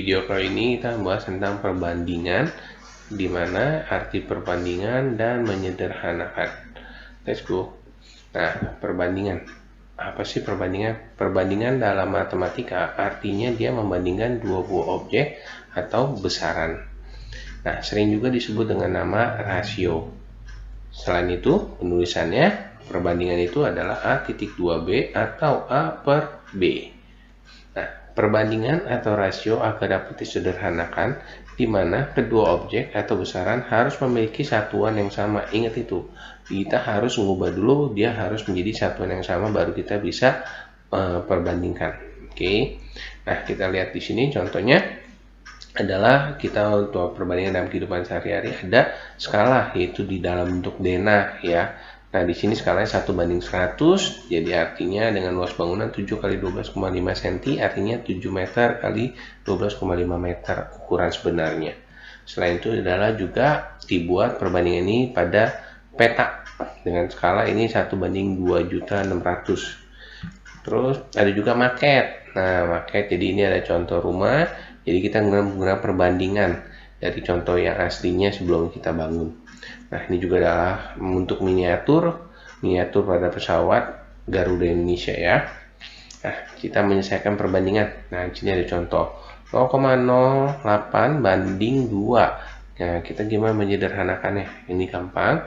video kali ini kita membahas tentang perbandingan, di mana arti perbandingan dan menyederhanakan. Let's go. Nah, perbandingan. Apa sih perbandingan? Perbandingan dalam matematika artinya dia membandingkan dua buah objek atau besaran. Nah, sering juga disebut dengan nama rasio. Selain itu, penulisannya perbandingan itu adalah A.2b atau A per B. Nah, perbandingan atau rasio agar dapat disederhanakan, di mana kedua objek atau besaran harus memiliki satuan yang sama. Ingat itu, kita harus mengubah dulu, dia harus menjadi satuan yang sama, baru kita bisa perbandingkan. Oke, nah kita lihat di sini contohnya adalah kita untuk perbandingan dalam kehidupan sehari-hari ada skala, yaitu di dalam bentuk denah ya. Nah, di sini skalanya 1:100, jadi artinya dengan luas bangunan 7 kali 12,5 cm, artinya 7 meter kali 12,5 meter ukuran sebenarnya. Selain itu adalah juga dibuat perbandingan ini pada peta dengan skala ini 1:2.600.000. Terus ada juga maket. Nah, maket, jadi ini ada contoh rumah, jadi kita menggunakan perbandingan dari contoh yang aslinya sebelum kita bangun. Nah, ini juga adalah untuk miniatur pada pesawat Garuda Indonesia ya. Nah, kita menyelesaikan perbandingan. Nah, di sini ada contoh 0,08 banding 2. Nah, kita gimana menyederhanakannya? Ini gampang.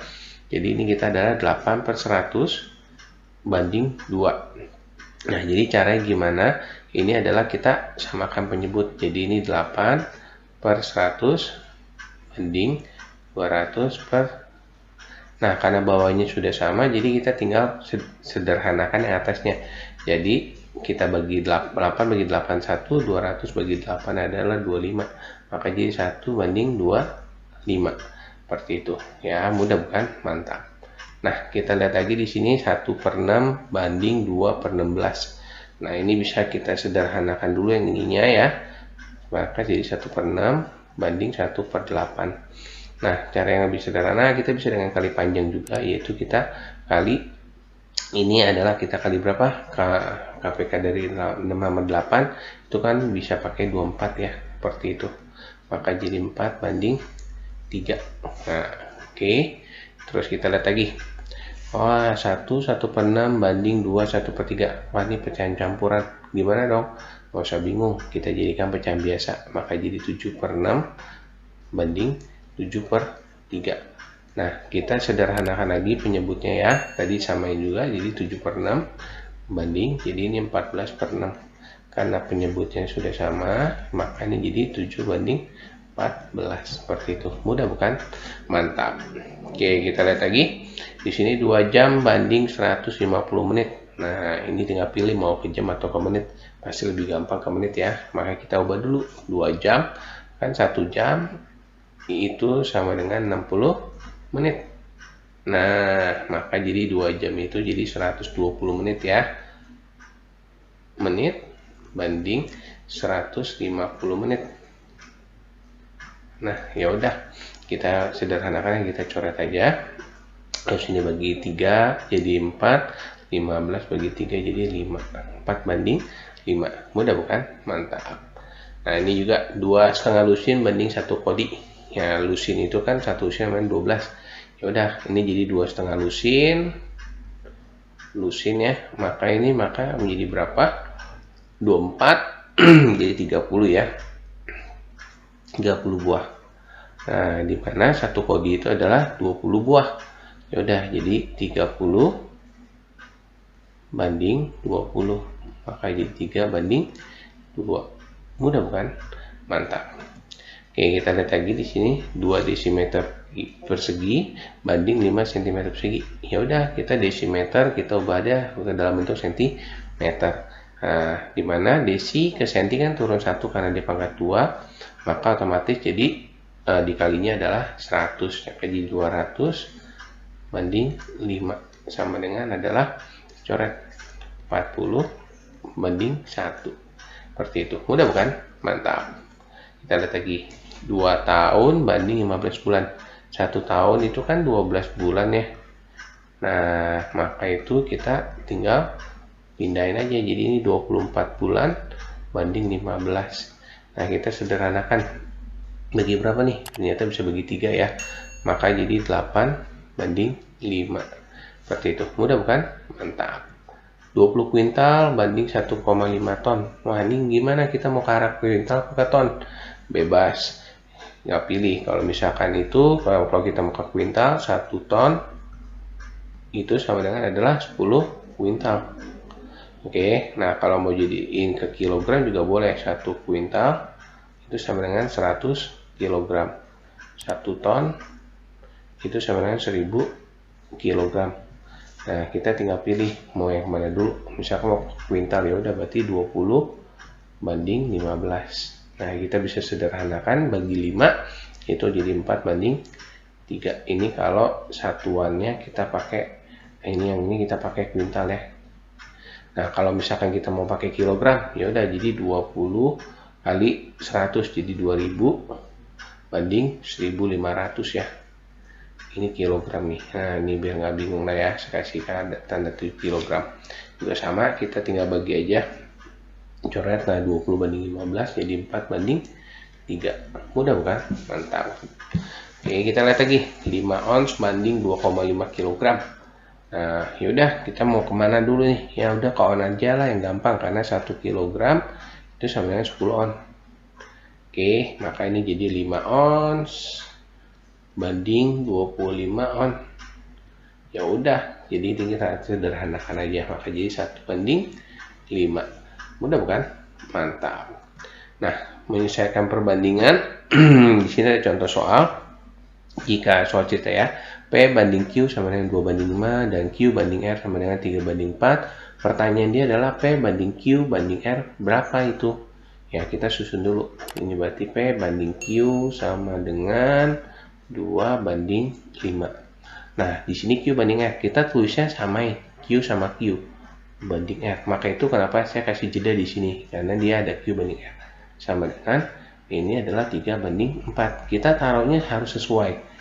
Jadi ini kita adalah 8/100 banding 2. Nah, jadi caranya gimana? Ini adalah kita samakan penyebut. Jadi ini 8/100 banding 200 per. Nah, karena bawahnya sudah sama, jadi kita tinggal sederhanakan yang atasnya. Jadi kita bagi 8 bagi 8 1, 200 bagi 8 adalah 25. Maka jadi 1:25. Seperti itu. Ya, mudah bukan? Mantap. Nah, kita lihat lagi di sini 1/6 banding 2/16. Nah, ini bisa kita sederhanakan dulu yang ininya ya. Maka jadi 1/6 banding 1/8. Nah, cara yang lebih sederhana kita bisa dengan kali panjang juga, yaitu kita kali ini adalah kita kali berapa? KPK dari 6/8 itu kan bisa pakai 24 ya, seperti itu. Maka jadi 4/3. Nah, oke. Terus kita lihat lagi. Wah, 1/6 banding 2 1/3. Wah, ini pecahan campuran. Gimana dong? Nggak usah bingung, kita jadikan pecahan biasa. Maka jadi 7/6 banding 7/3. Nah, kita sederhanakan lagi penyebutnya ya. Tadi samain juga, jadi 7/6 banding, jadi ini 14/6. Karena penyebutnya sudah sama, maka ini jadi 7/14. Seperti itu. Mudah bukan? Mantap. Oke, kita lihat lagi. Di sini 2 jam banding 150 menit. Nah, ini tinggal pilih mau ke jam atau ke menit. Pasti lebih gampang ke menit ya. Maka kita ubah dulu. 2 jam kan 1 jam itu sama dengan 60 menit. Nah, maka jadi 2 jam itu jadi 120 menit ya. Menit banding 150 menit. Nah, ya udah, kita sederhanakan, kita coret aja. Terus ini bagi 3 jadi 4, 15 bagi 3 jadi 5. 4/5. Mudah bukan? Mantap. Nah, ini juga 2,5 lusin banding 1 kodi. Ya, lusin itu kan 1 lusin main 12. Ya udah, ini jadi 2,5 lusin ya. Maka ini menjadi berapa? 24 jadi 30 ya. 30 buah. Nah, di mana 1 kodi itu adalah 20 buah. Ya udah, jadi 30 banding 20. Maka jadi 3/2. Mudah bukan? Mantap. Oke, kita lihat lagi di sini 2 desimeter persegi banding 5 cm persegi. Ya udah, kita desimeter kita ubah aja ke dalam bentuk sentimeter. Nah, di mana desi ke senti kan turun 1 karena dia pangkat 2, maka otomatis jadi dikalinya adalah 100. Jadi 200 banding 5 sama dengan adalah coret 40 banding 1. Seperti itu. Mudah bukan? Mantap. Kita lihat lagi. 2 tahun banding 15 bulan. 1 tahun itu kan 12 bulan ya. Nah, maka itu kita tinggal pindahin aja. Jadi ini 24 bulan banding 15. Nah, kita sederhanakan. Bagi berapa nih? Ternyata bisa bagi 3 ya. Maka jadi 8/5. Seperti itu. Mudah bukan? Mantap. 20 kuintal banding 1,5 ton. Wah, ini gimana kita mau ke arah kuintal ke ton? Bebas. Ya pilih. Kalau misalkan itu, kalau kita mau ke kuintal, 1 ton itu sama dengan adalah 10 kuintal. Oke, nah kalau mau jadiin ke kilogram juga boleh. 1 kuintal itu sama dengan 100 kilogram. 1 ton itu sama dengan 1000 kilogram. Nah, kita tinggal pilih mau yang mana dulu. Misalkan mau kuintal, ya udah berarti 20/15. Nah, kita bisa sederhanakan bagi 5 itu jadi 4/3. Ini kalau satuannya kita pakai ini kita pakai kuintal ya. Nah, kalau misalkan kita mau pakai kilogram, ya udah jadi 20 kali 100 jadi 2000/1500 ya. Ini kilogram nih. Nah, ini biar nggak bingung lah ya, saya kasih tanda 7 kilogram. Juga sama, kita tinggal bagi aja. Coret, nah 20/15 jadi 4/3. Mudah bukan? Mantap. Oke, kita lihat lagi. 5 ons banding 2,5 kilogram. Nah, yaudah, kita mau kemana dulu nih? Ya udah, ke on aja lah yang gampang, karena 1 kilogram itu sama dengan 10 on. Oke, maka ini jadi 5 ons banding 25 on. Ya udah, jadi kita sederhanakan aja, maka jadi 1/5. Mudah bukan? Mantap. Nah, menyelesaikan perbandingan di sini ada contoh soal. Jika soal cerita ya, P banding Q sama dengan 2/5 dan Q banding R sama dengan 3/4. Pertanyaan dia adalah P banding Q banding R berapa itu? Ya, kita susun dulu. Ini berarti P banding Q sama dengan 2/5. Nah, di sini Q banding R, kita tulisnya samain Q sama Q banding R. Maka itu kenapa saya kasih jeda di sini, karena dia ada Q banding R sama dengan ini adalah 3/4. Kita taruhnya harus sesuai.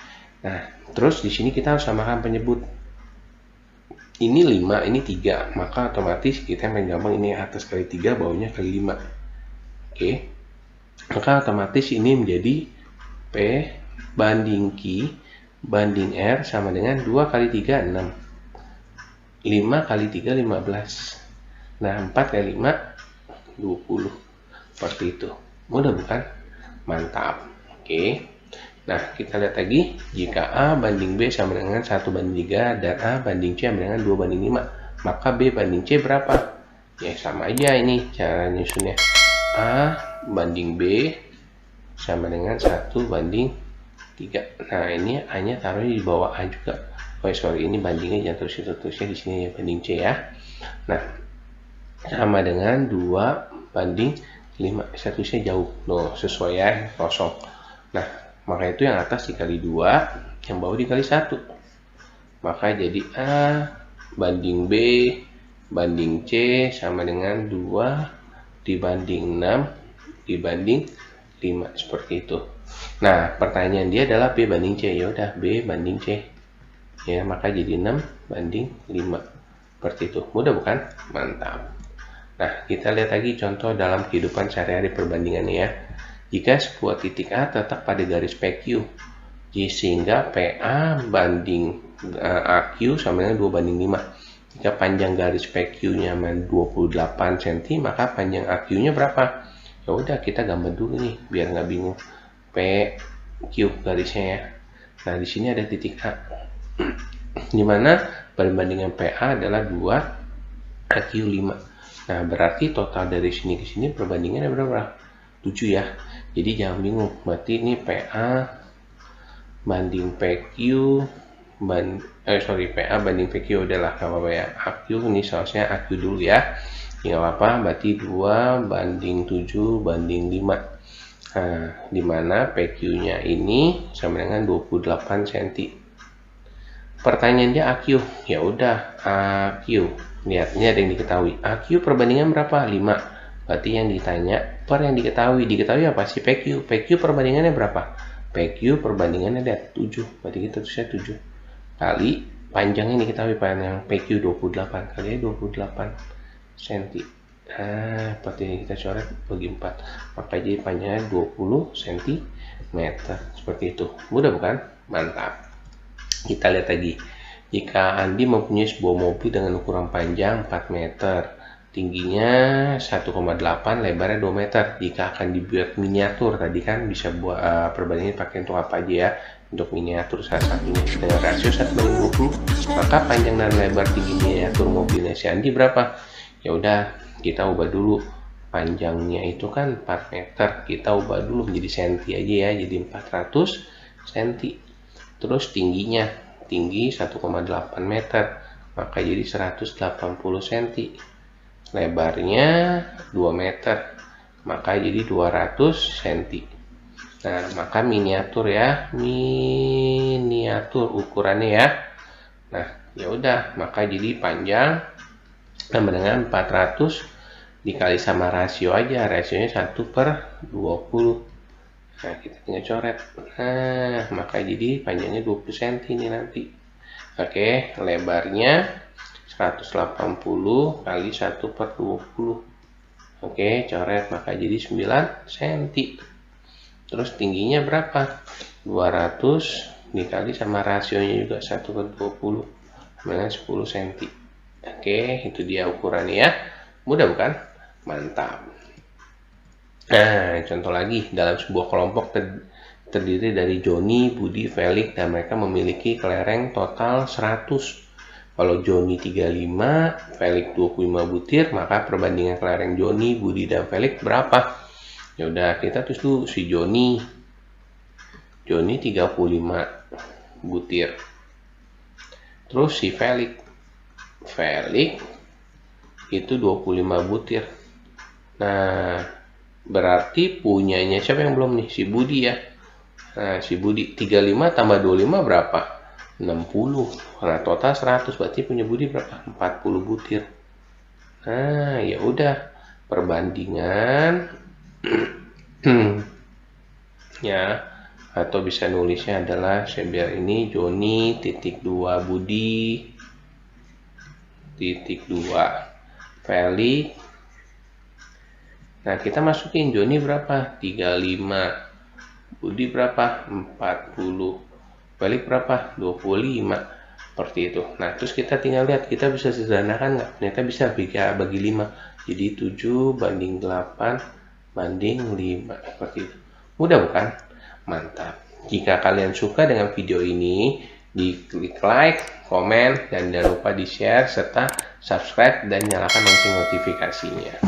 Nah, terus di sini kita harus samakan penyebut. Ini 5, ini 3, maka otomatis kita main gampang, ini atas kali 3, bawahnya kali 5. Oke. Maka otomatis ini menjadi P banding Q banding R sama dengan 2 kali 3, 6. 5 kali 3, 15. Nah, 4 kali 5, 20. Seperti itu. Mudah bukan? Mantap. Oke. Nah, kita lihat lagi. Jika A banding B sama dengan 1/3 dan A banding C sama dengan 2/5, maka B banding C berapa? Ya, sama aja ini cara nyusunnya. A banding B sama dengan 1/3. Nah, ini A-nya taruhnya di bawah A juga. Oh, sorry, ini bandingnya jangan terusnya di sini ya, banding C ya. Nah, sama dengan 2/5. Saya tulisnya jauh. Loh, sesuai ya, kosong. Nah, maka itu yang atas dikali 2, yang bawah dikali 1. Maka jadi A banding B banding C sama dengan 2 dibanding 6 dibanding 5. Seperti itu. Nah, pertanyaan dia adalah B banding C. Ya udah, B banding C. Ya, maka jadi 6/5. Seperti itu. Mudah bukan? Mantap. Nah, kita lihat lagi contoh dalam kehidupan sehari-hari perbandingannya ya. Jika sebuah titik A terletak pada garis PQ, sehingga PA banding AQ sama dengan 2/5. Jika panjang garis PQ-nya 28 cm, maka panjang AQ-nya berapa? Ya udah, kita gambar dulu nih, biar nggak bingung. PQ garisnya ya. Nah, di sini ada titik A. Dimana perbandingan PA adalah 2, AQ 5. Nah, berarti total dari sini ke sini perbandingannya berapa? 7 ya. Jadi jangan bingung. Berarti ini PA banding PQ PA banding PQ adalah apa ya? AQ ini seharusnya AQ dulu ya. Tinggal apa? Berarti 2/7/5. Nah, dimana PQ-nya ini sama dengan 28 cm. Pertanyaan dia AQ. Ya udah, AQ. Lihat, ini ada yang diketahui. AQ perbandingan berapa? 5. Berarti yang ditanya per yang diketahui. Diketahui apa sih? PQ. PQ perbandingannya berapa? PQ perbandingannya ada 7. Berarti kita tulisnya 7. Kali panjangnya diketahui, panjang PQ 28 kali 28 cm. Nah, seperti ini kita coret bagi 4. Maka jadi panjangnya 20 cm. Seperti itu. Mudah bukan? Mantap. Kita lihat lagi. Jika Andi mempunyai sebuah mobil dengan ukuran panjang 4 meter, tingginya 1,8, lebarnya 2 meter. Jika akan dibuat miniatur, tadi kan bisa buat perbandingan pakai untuk apa aja ya? Untuk miniatur salah satunya dengan rasio 1:20, maka panjang dan lebar tinggi miniatur mobilnya si Andi berapa? Ya udah, kita ubah dulu. Panjangnya itu kan 4 meter, kita ubah dulu menjadi senti aja ya, jadi 400 cm. Terus tingginya, tinggi 1,8 meter, maka jadi 180 cm. Lebarnya 2 meter, maka jadi 200 cm. Nah, maka miniatur ya, miniatur ukurannya ya. Nah, ya udah, maka jadi panjang sama dengan 400 dikali sama rasio aja, rasionya 1/20. Nah, kita tinggal coret. Nah, maka jadi panjangnya 20 cm ini nanti. Oke, lebarnya 180 kali 1/20. Oke, coret, maka jadi 9 cm. Terus tingginya berapa? 200 dikali sama rasionya juga 1/20, dengan 10 cm. Oke, itu dia ukurannya ya. Mudah bukan? Mantap. Nah, contoh lagi, dalam sebuah kelompok terdiri dari Joni, Budi, Felix, dan mereka memiliki kelereng total 100. Kalau Joni 35, Felix 25 butir, maka perbandingan kelereng Joni, Budi, dan Felix berapa? Ya udah, kita tulis dulu si Joni 35 butir. Terus si Felix itu 25 butir. Nah, berarti punyanya siapa yang belum nih? Si Budi ya. Nah, si Budi 35 tambah 25 berapa? 60. Nah, total 100, berarti punya Budi berapa? 40 butir. Nah, ya udah, perbandingan ya, atau bisa nulisnya adalah biar ini Joni titik 2 Budi titik 2 Felix. Nah, kita masukin Joni berapa? 35, Budi berapa? 40, Felix berapa? 25. Seperti itu. Nah, terus kita tinggal lihat, kita bisa sederhanakan nggak? Ternyata bisa bagi 5. Jadi 7:8/5, seperti itu. Mudah bukan? Mantap. Jika kalian suka dengan video ini, klik like, komen, dan jangan lupa di share serta subscribe dan nyalakan lonceng notifikasinya.